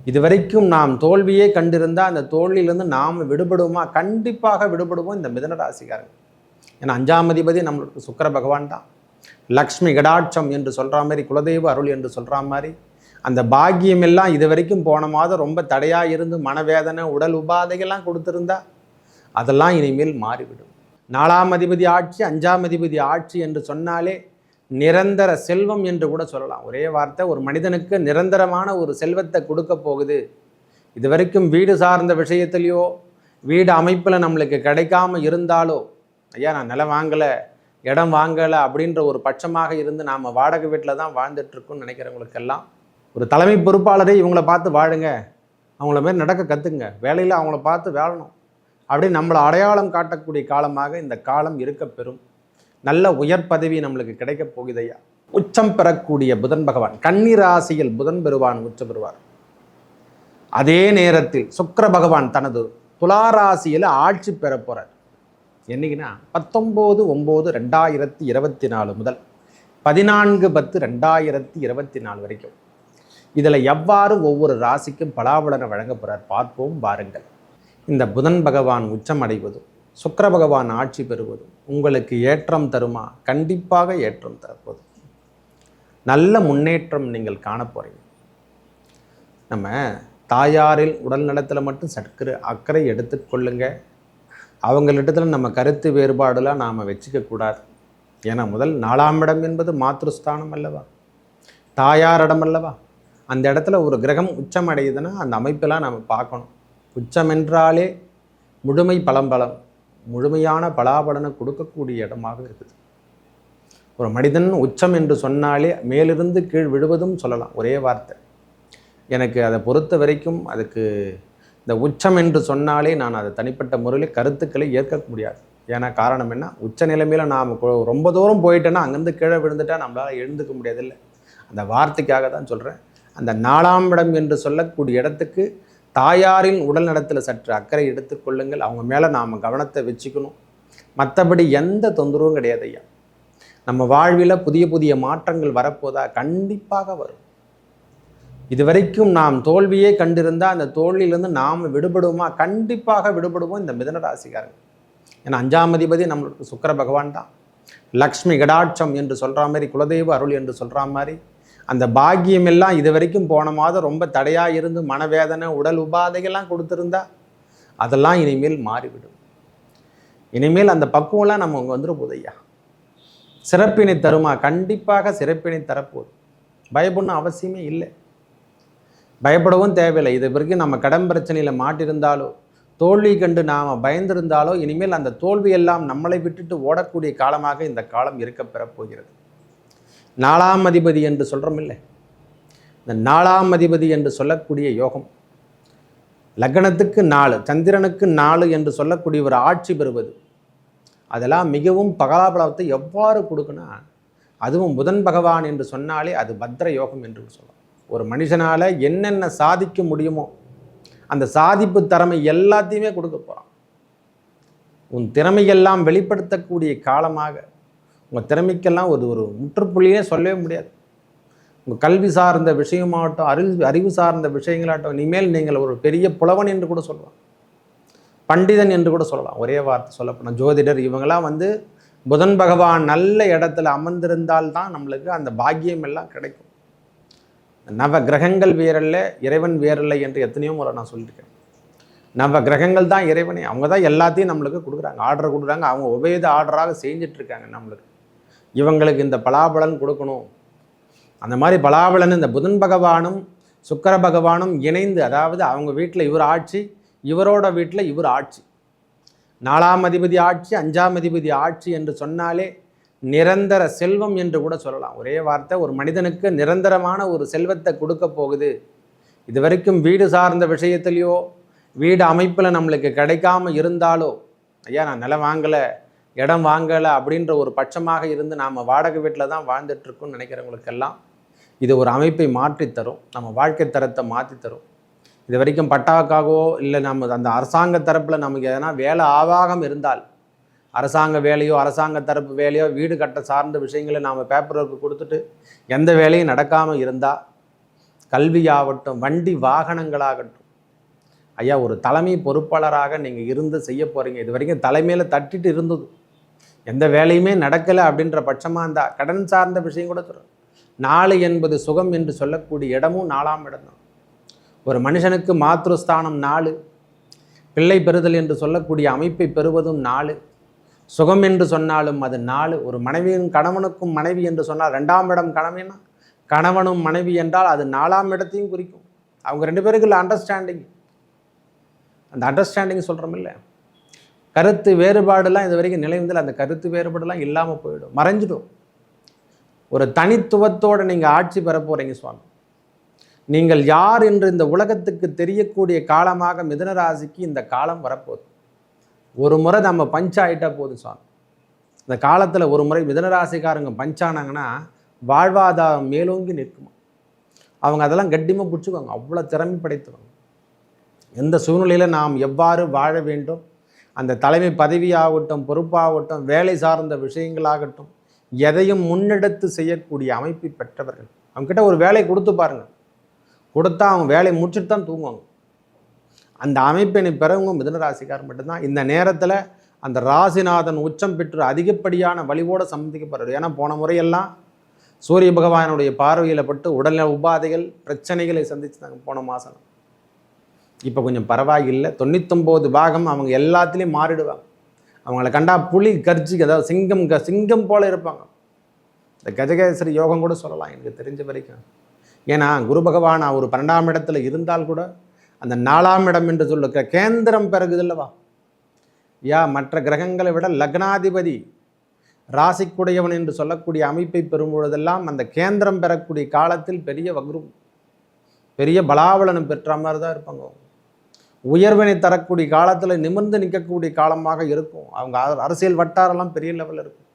இதுவரைக்கும் நாம் தோல்வியே கண்டிருந்தால் அந்த தோல்வியிலிருந்து நாம் விடுபடுவோமா? கண்டிப்பாக விடுபடுவோம் இந்த மிதுன ராசிக்காரங்க. ஏன்னா 5ஆம் அதிபதி நம்மளுக்கு சுக்கிர பகவான் தான். லக்ஷ்மி கடாட்சம் என்று சொல்கிற மாதிரி, குலதெய்வ அருள் என்று சொல்கிற மாதிரி, அந்த பாக்கியம் எல்லாம் இது வரைக்கும் போன மாதம் ரொம்ப தடையாக இருந்து மனவேதனை உடல் உபாதைகள்லாம் கொடுத்துருந்தா அதெல்லாம் இனிமேல் மாறிவிடும். 4ஆம் அதிபதி ஆட்சி, 5ஆம் அதிபதி ஆட்சி என்று சொன்னாலே நிரந்தர செல்வம் என்று கூட சொல்லலாம். ஒரே வார்த்தை, ஒரு மனிதனுக்கு நிரந்தரமான ஒரு செல்வத்தை கொடுக்க போகுது. இது வரைக்கும் வீடு சார்ந்த விஷயத்திலையோ வீடு அமைப்பில் நம்மளுக்கு கிடைக்காம இருந்தாலோ, ஐயா நான் நிலம் வாங்கலை, இடம் வாங்கலை அப்படின்ற ஒரு பட்சமாக இருந்து நாம் வாடகை வீட்டில் தான் வாழ்ந்துட்டுருக்கோன்னு நினைக்கிறவங்களுக்கெல்லாம் ஒரு தலைமை பொறுப்பாளரே இவங்கள பார்த்து வாழுங்க, அவங்கள மாரி நடக்க கற்றுங்க, வேலையில் அவங்கள பார்த்து வாழணும் அப்படின்னு நம்மளை அடையாளம் காட்டக்கூடிய காலமாக இந்த காலம் இருக்க பெறும். நல்ல உயர் பதவி நம்மளுக்கு கிடைக்க போகுதையா. உச்சம் பெறக்கூடிய புதன் பகவான், கன்னி ராசியில் புதன் பெறுவான், உச்சம் பெறுவார். அதே நேரத்தில் சுக்கிர பகவான் தனது துலா ராசியில் ஆட்சி பெற போகிறார். என்னைக்குன்னா 19/9/2024 முதல் 14/10/2024 வரைக்கும். இதில் எவ்வாறு ஒவ்வொரு ராசிக்கும் பலாபலனை வழங்க போகிறார் பார்ப்போம் வாருங்கள். இந்த புதன் பகவான் உச்சம் அடைவதும் சுக்கிர பகவான் ஆட்சி பெறுவதும் உங்களுக்கு ஏற்றம் தருமா? கண்டிப்பாக ஏற்றம் தரப்போது. நல்ல முன்னேற்றம் நீங்கள் காண போகிறீங்க. நம்ம தாயாரில் உடல் நலத்தில் மட்டும் சற்று அக்கறை எடுத்துக்கொள்ளுங்க. அவங்களிடத்தில் நம்ம கருத்து வேறுபாடுலாம் நாம் வச்சுக்கக்கூடாது. ஏன்னா முதல் 4ஆம் இடம் என்பது மாத்ருஸ்தானம் அல்லவா, தாயாரிடம் அல்லவா. அந்த இடத்துல ஒரு கிரகம் உச்சம் அடையுதுன்னா அந்த அமைப்பெல்லாம் நம்ம பார்க்கணும். உச்சம் என்றாலே முழுமை பலம்பலம், முழுமையான பலாபலனை கொடுக்கக்கூடிய இடமாக இருக்குது. ஒரு மனிதன் உச்சம் என்று சொன்னாலே மேலிருந்து கீழ் விழுவதும் சொல்லலாம். ஒரே வார்த்தை. எனக்கு அதை பொறுத்த வரைக்கும் அதுக்கு இந்த உச்சம் என்று சொன்னாலே நான் அதை தனிப்பட்ட முறையில் கருத்துக்களை ஏற்க முடியாது. ஏன்னா காரணம் என்ன, உச்ச நிலைமையில் நாம் ரொம்ப தூரம் போயிட்டேன்னா அங்கேருந்து கீழே விழுந்துட்டா நம்மளால் எழுந்துக்க முடியாதில்லை. அந்த வார்த்தைக்காக தான் சொல்கிறேன். அந்த 4ஆம் இடம் என்று சொல்லக்கூடிய இடத்துக்கு தாயாரின் உடல் நலத்தில் சற்று அக்கறை எடுத்துக்கொள்ளுங்கள். அவங்க மேலே நாம் கவனத்தை வச்சுக்கணும். மற்றபடி எந்த தொந்தரவும் கிடையாது ஐயா. நம்ம வாழ்வில் புதிய புதிய மாற்றங்கள் வரப்போதா? கண்டிப்பாக வரும். இதுவரைக்கும் நாம் தோல்வியே கண்டிருந்தால் அந்த தோல்வியிலிருந்து நாம் விடுபடுவோமா? கண்டிப்பாக விடுபடுவோம் இந்த மிதுன ராசிக்காரங்க. ஏன்னா 5ஆம் அதிபதி நம்மளுக்கு சுக்கிர பகவான் தான். லக்ஷ்மி கடாட்சம் என்று சொல்கிற மாதிரி, குலதெய்வ அருள் என்று சொல்கிற மாதிரி, அந்த பாக்கியம் எல்லாம் இது வரைக்கும் போன மாதம் ரொம்ப தடையாக இருந்து மனவேதனை உடல் உபாதைகள்லாம் கொடுத்துருந்தா அதெல்லாம் இனிமேல் மாறிவிடும். இனிமேல் அந்த பக்குவம்லாம் நம்ம அங்கே வந்துட போகுது ஐயா. சிறப்பினை தருமா? கண்டிப்பாக சிறப்பினை தரப்போகுது. பயப்படணும் அவசியமே இல்லை, பயப்படவும் தேவையில்லை. இது வரைக்கும் நம்ம கடன் பிரச்சனையில் மாட்டிருந்தாலோ தோல்வி கண்டு நாம் பயந்திருந்தாலோ இனிமேல் அந்த தோல்வியெல்லாம் நம்மளை விட்டுட்டு ஓடக்கூடிய காலமாக இந்த காலம் இருக்க பெறப்போகிறது. 4ஆம் அதிபதி என்று சொல்கிறோம் இல்லை, இந்த 4ஆம் அதிபதி என்று சொல்லக்கூடிய யோகம் லக்னத்துக்கு 4, சந்திரனுக்கு 4 என்று சொல்லக்கூடிய ஒரு ஆட்சி பெறுவது, அதெல்லாம் மிகவும் பகலாபலத்தை எவ்வாறு கொடுக்குன்னா, அதுவும் புதன் பகவான் என்று சொன்னாலே அது பத்ர யோகம் என்று சொல்லலாம். ஒரு மனுஷனால் என்னென்ன சாதிக்க முடியுமோ அந்த சாதிப்பு திறமை எல்லாத்தையுமே கொடுக்க போகிறான். உன் திறமையெல்லாம் வெளிப்படுத்தக்கூடிய காலமாக, உங்கள் திறமைக்கெல்லாம் ஒரு முற்றுப்புள்ளியே சொல்லவே முடியாது. உங்கள் கல்வி சார்ந்த விஷயமாகட்டும், அறிவு சார்ந்த விஷயங்களாகட்டும், இனிமேல் நீங்கள் ஒரு பெரிய புலவன் என்று கூட சொல்லலாம், பண்டிதன் என்று கூட சொல்லலாம். ஒரே வார்த்தை சொல்லப்போனால் ஜோதிடர், இவங்கெல்லாம் புதன் பகவான் நல்ல இடத்துல அமர்ந்திருந்தால்தான் நம்மளுக்கு அந்த பாக்கியம் எல்லாம் கிடைக்கும். நவ கிரகங்கள் வேறல்ல, இறைவன் வேறல்ல என்று எத்தனையோ முறை நான் சொல்லியிருக்கேன். நவ கிரகங்கள் தான் இறைவனே. அவங்க தான் எல்லாத்தையும் நம்மளுக்கு கொடுக்குறாங்க, ஆர்டர் கொடுக்குறாங்க. அவங்க உபயோக ஆர்டராக செஞ்சிட்ருக்காங்க நம்மளுக்கு. இவங்களுக்கு இந்த பலாபலன் கொடுக்கணும். அந்த மாதிரி பலாபலன் இந்த புதன் பகவானும் சுக்கிர பகவானும் இணைந்து, அதாவது அவங்க வீட்டில் இவர் ஆட்சி, இவரோட வீட்டில் இவர் ஆட்சி, 4ஆம் அதிபதி ஆட்சி, 5ஆம் அதிபதி ஆட்சி என்று சொன்னாலே நிரந்தர செல்வம் என்று கூட சொல்லலாம். ஒரே வார்த்தை, ஒரு மனிதனுக்கு நிரந்தரமான ஒரு செல்வத்தை கொடுக்க போகுது. இது வரைக்கும் வீடு சார்ந்த விஷயத்திலையோ வீடு அமைப்பில் நம்மளுக்கு கிடைக்காம இருந்தாலோ, ஐயா நான் நிலம் வாங்கலை, இடம் வாங்கலை அப்படின்ற ஒரு பட்சமாக இருந்து நாம் வாடகை வீட்டில் தான் வாழ்ந்துட்டுருக்கோன்னு நினைக்கிறவங்களுக்கெல்லாம் இது ஒரு அமைப்பை மாற்றித்தரும். நம்ம வாழ்க்கை தரத்தை மாற்றித்தரும். இது வரைக்கும் பட்டாக்காகவோ இல்லை நம்ம அந்த அரசாங்க தரப்பில் நமக்கு எதனா வேலை ஆவாகம் இருந்தால், அரசாங்க வேலையோ அரசாங்க தரப்பு வேலையோ வீடு கட்ட சார்ந்த விஷயங்களை நாம் பேப்பர் ஒர்க்கு கொடுத்துட்டு எந்த வேலையும் நடக்காமல் இருந்தால் கல்வியாகட்டும், வண்டி வாகனங்களாகட்டும். ஐயா, ஒரு தலைமை பொறுப்பாளராக நீங்கள் இருந்து செய்ய போகிறீங்க. இது வரைக்கும் தலைமையில் தட்டிட்டு இருந்தது, எந்த வேலையுமே நடக்கலை அப்படின்ற பட்சமாக இந்த கடன் சார்ந்த விஷயம் கூட சொல்கிறேன். 4 என்பது சுகம் என்று சொல்லக்கூடிய இடமும் 4ஆம் இடம் தான். ஒரு மனுஷனுக்கு மாத்ருஸ்தானம் 4, பிள்ளை பெறுதல் என்று சொல்லக்கூடிய அமைப்பை பெறுவதும் 4, சுகம் என்று சொன்னாலும் அது 4. ஒரு மனைவியும் கணவனுக்கும் மனைவி என்று சொன்னால் 2ஆம் இடம் கணவனா, கணவனும் மனைவி என்றால் அது 4ஆம் இடத்தையும் குறிக்கும். அவங்க 2 பேருக்குள்ள அண்டர்ஸ்டாண்டிங், அந்த அண்டர்ஸ்டாண்டிங் சொல்கிறோம் இல்லை, கருத்து வேறுபாடுலாம் இது வரைக்கும் நிலைவதில் அந்த கருத்து வேறுபாடுலாம் இல்லாமல் போயிடும், மறைஞ்சிடும். ஒரு தனித்துவத்தோடு நீங்கள் ஆட்சி பெற போகிறீங்க சுவாமி. நீங்கள் யார் என்று இந்த உலகத்துக்கு தெரியக்கூடிய காலமாக மிதுன ராசிக்கு இந்த காலம் வரப்போகுது. ஒரு முறை நம்ம பஞ்சாயிட்டா போதும் சுவாமி. இந்த காலத்தில் ஒரு முறை மிதுன ராசிக்காரங்க பஞ்சானாங்கன்னா வாழ்வாதாரம் மேலோங்கி நிற்குமா. அவங்க அதெல்லாம் கட்டியமாக பிடிச்சிக்குவாங்க, அவ்வளோ திறமை படைத்தவங்க. எந்த சூழ்நிலையில் நாம் எவ்வாறு வாழ வேண்டும், அந்த தலைமை பதவியாகட்டும், பொறுப்பாகட்டும், வேலை சார்ந்த விஷயங்களாகட்டும், எதையும் முன்னெடுத்து செய்யக்கூடிய அமைப்பை பெற்றவர்கள். அவங்ககிட்ட ஒரு வேலை கொடுத்து பாருங்கள், கொடுத்தா அவங்க வேலையை முடிச்சுட்டு தான் தூங்குவாங்க. அந்த அமைப்பினை பெறவங்க மிதுனராசிக்காரர் மட்டும்தான். இந்த நேரத்தில் அந்த ராசிநாதன் உச்சம் பெற்று அதிகப்படியான வலிவோடு சம்மந்திக்கப்படுறது. ஏன்னா போன முறையெல்லாம் சூரிய பகவானுடைய பார்வையில் பட்டு உடல்நல உபாதைகள் பிரச்சனைகளை சந்திச்சுட்டாங்க போன மாதம். இப்போ கொஞ்சம் பரவாயில்லை, 99 பாகம் அவங்க எல்லாத்துலேயும் மாறிடுவாங்க. அவங்கள கண்டா புலி கர்ஜிக்கு, அதாவது சிங்கம் போல இருப்பாங்க. இந்த கஜகேசரி யோகம் கூட சொல்லலாம் எனக்கு தெரிஞ்ச வரைக்கும். ஏன்னா குரு பகவான் ஒரு 12ஆம் இடத்துல இருந்தால் கூட அந்த 4ஆம் இடம் என்று சொல்லுற கேந்திரம் பிறகுது இல்லவா. மற்ற கிரகங்களை விட லக்னாதிபதி ராசிக்குடையவன் என்று சொல்லக்கூடிய அமைப்பை பெறும்பொழுதெல்லாம் அந்த கேந்திரம் பெறக்கூடிய காலத்தில் பெரிய வக்ரம், பெரிய பலாபலனம் பெற்ற மாதிரி தான் இருப்பாங்க. உயர்வினை தரக்கூடிய காலத்தில் நிமிர்ந்து நிற்கக்கூடிய காலமாக இருக்கும். அவங்க அரசியல் வட்டாரெல்லாம் பெரிய லெவலில் இருக்கும்.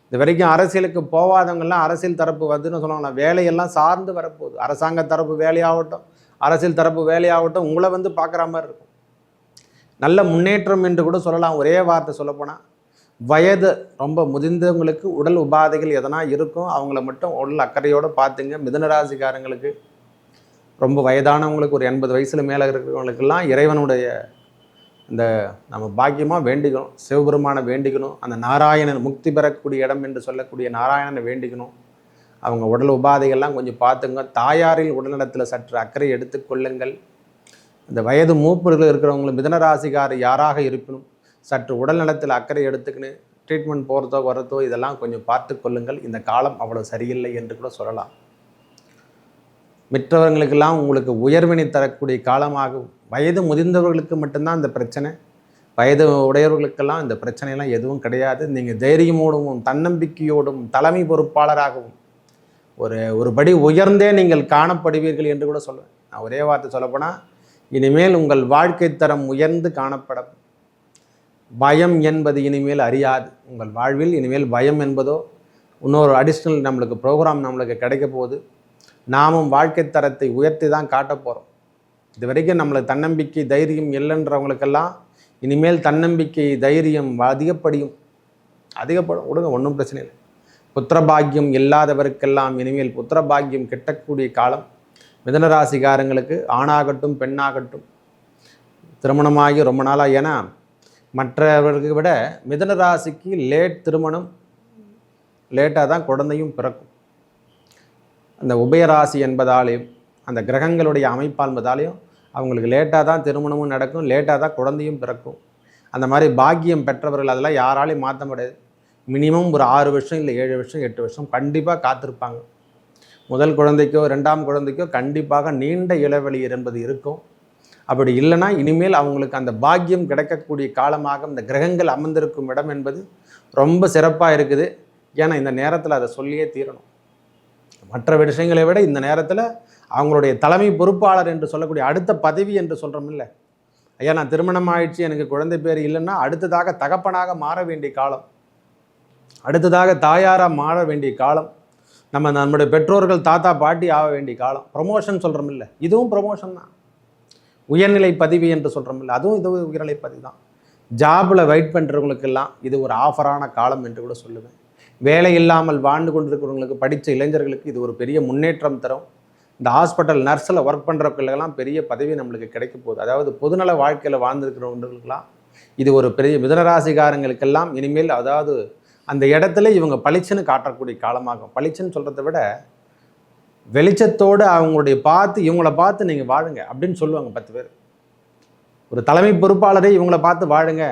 இது வரைக்கும் அரசியலுக்கு போகாதவங்கெல்லாம் அரசியல் தரப்பு வந்துன்னு சொல்லுவாங்க. வேலையெல்லாம் சார்ந்து வரப்போகுது. அரசாங்க தரப்பு வேலையாகட்டும், அரசியல் தரப்பு வேலையாகட்டும், உங்களை வந்து பார்க்குற மாதிரி இருக்கும். நல்ல முன்னேற்றம் என்று கூட சொல்லலாம். ஒரே வார்த்தை சொல்லப்போனால், வயது ரொம்ப முதிர்ந்தவங்களுக்கு உடல் உபாதைகள் எதனா இருக்கும், அவங்கள மட்டும் உடல் அக்கறையோடு பார்த்துங்க. மிதுனராசிக்காரங்களுக்கு ரொம்ப வயதானவங்களுக்கு, ஒரு 80 வயசில் மேலே இருக்கிறவங்களுக்கெல்லாம் இறைவனுடைய இந்த நம்ம பாக்கியமாக வேண்டிக்கணும், சிவபெருமானை வேண்டிக்கணும். அந்த நாராயணன் முக்தி பெறக்கூடிய இடம் என்று சொல்லக்கூடிய நாராயணனை வேண்டிக்கணும். அவங்க உடல் உபாதைகள்லாம் கொஞ்சம் பார்த்துங்க. தாயாரில் உடல்நலத்தில் சற்று அக்கறை எடுத்துக்கொள்ளுங்கள். இந்த வயது மூப்புகள் இருக்கிறவங்களும் மிதுனராசிக்கார் யாராக இருப்பினும் சற்று உடல் நலத்தில் அக்கறை எடுத்துக்கின்னு ட்ரீட்மெண்ட் போகிறதோ வரதோ இதெல்லாம் கொஞ்சம் பார்த்து கொள்ளுங்கள். இந்த காலம் அவ்வளோ சரியில்லை என்று கூட சொல்லலாம். மற்றவர்களுக்கெல்லாம் உங்களுக்கு உயர்வினை தரக்கூடிய காலமாகும். வயது முதிர்ந்தவர்களுக்கு மட்டும்தான் இந்த பிரச்சனை, வயது உடையவர்களுக்கெல்லாம் இந்த பிரச்சனையெல்லாம் எதுவும் கிடையாது. நீங்கள் தைரியமோடும் தன்னம்பிக்கையோடும் தலைமை பொறுப்பாளராகவும் ஒரு படி உயர்ந்தே நீங்கள் காணப்படுவீர்கள் என்று கூட சொல்லுவேன். நான் ஒரே வார்த்தை சொல்லப்போனால், இனிமேல் உங்கள் வாழ்க்கை தரம் உயர்ந்து காணப்படும். பயம் என்பது இனிமேல் அறியாது. உங்கள் வாழ்வில் இனிமேல் பயம் என்பதோ இன்னொரு அடிஷ்னல் நம்மளுக்கு ப்ரோக்ராம் நம்மளுக்கு கிடைக்க போகுது. நாமும் வாழ்க்கை தரத்தை உயர்த்தி தான் காட்ட போகிறோம். இது வரைக்கும் நம்மளுக்கு தன்னம்பிக்கை தைரியம் இல்லைன்றவங்களுக்கெல்லாம் இனிமேல் தன்னம்பிக்கை தைரியம் அதிகப்படும். விடுங்க, ஒன்றும் பிரச்சனை இல்லை. புத்திரபாகியம் இல்லாதவருக்கெல்லாம் இனிமேல் புத்திரபாகியம் கிட்டக்கூடிய காலம். மிதுனராசிக்காரங்களுக்கு ஆணாகட்டும் பெண்ணாகட்டும் திருமணமாகி ரொம்ப நாளாக, ஏன்னா மற்றவர்களை விட மிதுனராசிக்கு திருமணம் லேட்டாக தான் குழந்தையும் பிறக்கும். அந்த உபயராசி என்பதாலேயும் அந்த கிரகங்களுடைய அமைப்பால் என்பதாலேயும் அவங்களுக்கு லேட்டாக தான் திருமணமும் நடக்கும், லேட்டாக தான் குழந்தையும் பிறக்கும். அந்த மாதிரி பாக்கியம் பெற்றவர்கள் அதெல்லாம் யாராலையும் மாற்ற முடியாது. மினிமம் ஒரு 6 வருஷம் இல்லை 7 வருஷம் 8 வருஷம் கண்டிப்பாக காத்திருப்பாங்க. முதல் குழந்தைக்கோ 2ஆம் குழந்தைக்கோ கண்டிப்பாக நீண்ட இளவெளி என்பது இருக்கும். அப்படி இல்லைன்னா இனிமேல் அவங்களுக்கு அந்த பாக்கியம் கிடைக்கக்கூடிய காலமாக இந்த கிரகங்கள் அமர்ந்திருக்கும் இடம் என்பது ரொம்ப சிறப்பாக இருக்குது. ஏன்னா இந்த நேரத்தில் அதை சொல்லியே தீரணும். மற்ற விஷயங்களை விட இந்த நேரத்தில் அவங்களுடைய தலைமை பொறுப்பாளர் என்று சொல்லக்கூடிய அடுத்த பதவி என்று சொல்கிறோம் இல்லை ஐயா, நான் திருமணம் ஆயிடுச்சு, எனக்கு குழந்தை பேர் இல்லைன்னா அடுத்ததாக தகப்பனாக மாற வேண்டிய காலம், அடுத்ததாக தாயாராக மாற வேண்டிய காலம், நம்முடைய பெற்றோர்கள் தாத்தா பாட்டி ஆக வேண்டிய காலம். ப்ரமோஷன் சொல்கிறோம் இல்லை, இதுவும் ப்ரமோஷன் தான். உயர்நிலை பதவி என்று சொல்கிறோம் இல்லை, அதுவும் இது உயர்நிலை பதவி தான். ஜாபில் வெயிட் பண்ணுறவங்களுக்கெல்லாம் இது ஒரு ஆஃபரான காலம் என்று கூட சொல்லுவேன். வேலை இல்லாமல் வாழ்ந்து கொண்டிருக்கிறவங்களுக்கு, படித்த இளைஞர்களுக்கு இது ஒரு பெரிய முன்னேற்றம் தரும். இந்த ஹாஸ்பிட்டல் நர்ஸில் ஒர்க் பண்ணுறவங்களுக்கெல்லாம் பெரிய பதவி நம்மளுக்கு கிடைக்க போகுது. அதாவது பொதுநல வாழ்க்கையில் வாழ்ந்துருக்கிறவங்களுக்கெல்லாம் இது ஒரு பெரிய மிதுனராசிக்காரங்களுக்கெல்லாம் இனிமேல் அதாவது அந்த இடத்துல இவங்க பளிச்சுன்னு காட்டக்கூடிய காலமாகும். பளிச்சுன்னு சொல்கிறத விட வெளிச்சத்தோடு அவங்களுடைய இவங்கள பார்த்து நீங்கள் வாழுங்க அப்படின்னு சொல்லுவாங்க 10 பேர். ஒரு தலைமை பொறுப்பாளரே இவங்கள பார்த்து வாழுங்க,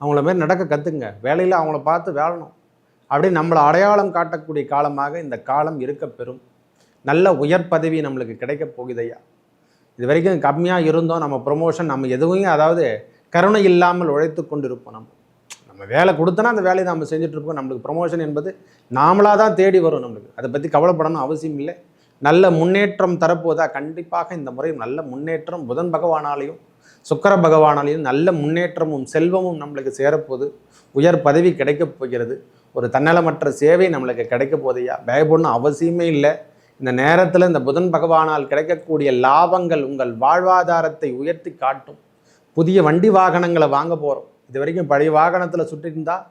அவங்கள மாரி நடக்க கற்றுக்குங்க, வேலையில் அவங்கள பார்த்து வாழணும் அப்படின்னு நம்மளை அடையாளம் காட்டக்கூடிய காலமாக இந்த காலம் இருக்க பெறும். நல்ல உயர் பதவி நம்மளுக்கு கிடைக்க போகுதையா. இது வரைக்கும் கம்மியாக இருந்தோம், நம்ம ப்ரொமோஷன் நம்ம எதுவும் அதாவது கருணை இல்லாமல் உழைத்து கொண்டு இருப்போம். நம்ம வேலை கொடுத்தோன்னா அந்த வேலையை நம்ம செஞ்சுட்ருப்போம். நம்மளுக்கு ப்ரொமோஷன் என்பது நாமளாக தான் தேடி வரும். நம்மளுக்கு அதை பற்றி கவலைப்படணும் அவசியம் இல்லை. நல்ல முன்னேற்றம் தரப்போதா, கண்டிப்பாக இந்த முறை நல்ல முன்னேற்றம் புதன் பகவானாலையும் சுக்கிர பகவானாலையும் நல்ல முன்னேற்றமும் செல்வமும் நம்மளுக்கு சேரப்போகுது. உயர் பதவி கிடைக்கப் போகிறது. ஒரு தன்னலமற்ற சேவை நம்மளுக்கு கிடைக்க போதையா. பயப்படணும் அவசியமே இல்லை. இந்த நேரத்தில் இந்த புதன் பகவானால் கிடைக்கக்கூடிய லாபங்கள் உங்கள் வாழ்வாதாரத்தை உயர்த்தி காட்டும். புதிய வண்டி வாகனங்களை வாங்க போகிறோம். இது வரைக்கும் பழைய வாகனத்தில் சுட்டிருந்தால்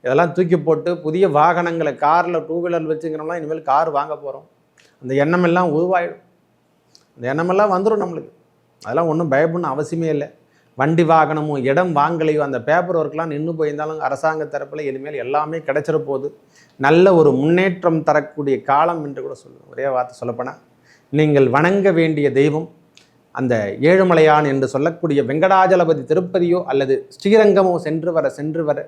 இதெல்லாம் தூக்கி போட்டு புதிய வாகனங்களை காரில் 2 வீலர் வச்சுக்கிறோம்லாம் இனிமேல் கார் வாங்க போகிறோம். அந்த எண்ணமெல்லாம் உருவாயிடும். அந்த எண்ணமெல்லாம் வந்துடும் நம்மளுக்கு. அதெல்லாம் ஒன்றும் பயப்படணும் அவசியமே இல்லை. வண்டி வாகனமும் இடம் வாங்கலையோ அந்த பேப்பர் ஒர்க்லாம் நின்று போயிருந்தாலும் அரசாங்க தரப்பில் இனிமேல் எல்லாமே கிடைச்சிட போகுது. நல்ல ஒரு முன்னேற்றம் தரக்கூடிய காலம் என்று கூட சொல்லுவேன். ஒரே வார்த்தை சொல்லப்போனால் நீங்கள் வணங்க வேண்டிய தெய்வம் அந்த ஏழுமலையான் என்று சொல்லக்கூடிய வெங்கடாஜலபதி திருப்பதியோ அல்லது ஸ்ரீரங்கமோ சென்று வர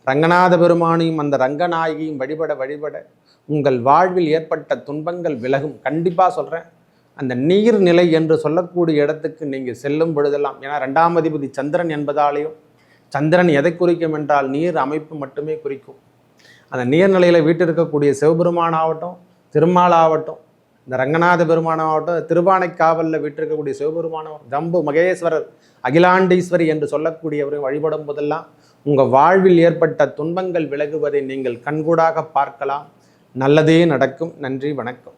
ரங்கநாத பெருமானையும் அந்த ரங்கநாயகியும் வழிபட உங்கள் வாழ்வில் ஏற்பட்ட துன்பங்கள் விலகும். கண்டிப்பாக சொல்கிறேன். அந்த நீர்நிலை என்று சொல்லக்கூடிய இடத்துக்கு நீங்கள் செல்லும் பொழுதெல்லாம், ஏன்னா 2ஆம் அதிபதி சந்திரன் என்பதாலேயும், சந்திரன் எதை குறிக்கும் என்றால் நீர் அமைப்பு மட்டுமே குறிக்கும். அந்த நீர்நிலையில் வீட்டு இருக்கக்கூடிய சிவபெருமானாகட்டும், திருமாலாகட்டும், இந்த ரங்கநாத பெருமானாகட்டும், திருவானைக்காவலில் வீட்டிருக்கக்கூடிய சிவபெருமானாகட்டும், ஜம்பு மகேஸ்வரர், அகிலாண்டீஸ்வரி என்று சொல்லக்கூடியவரை வழிபடும் போதெல்லாம் உங்கள் வாழ்வில் ஏற்பட்ட துன்பங்கள் விலகுவதை நீங்கள் கண்கூடாக பார்க்கலாம். நல்லதே நடக்கும். நன்றி, வணக்கம்.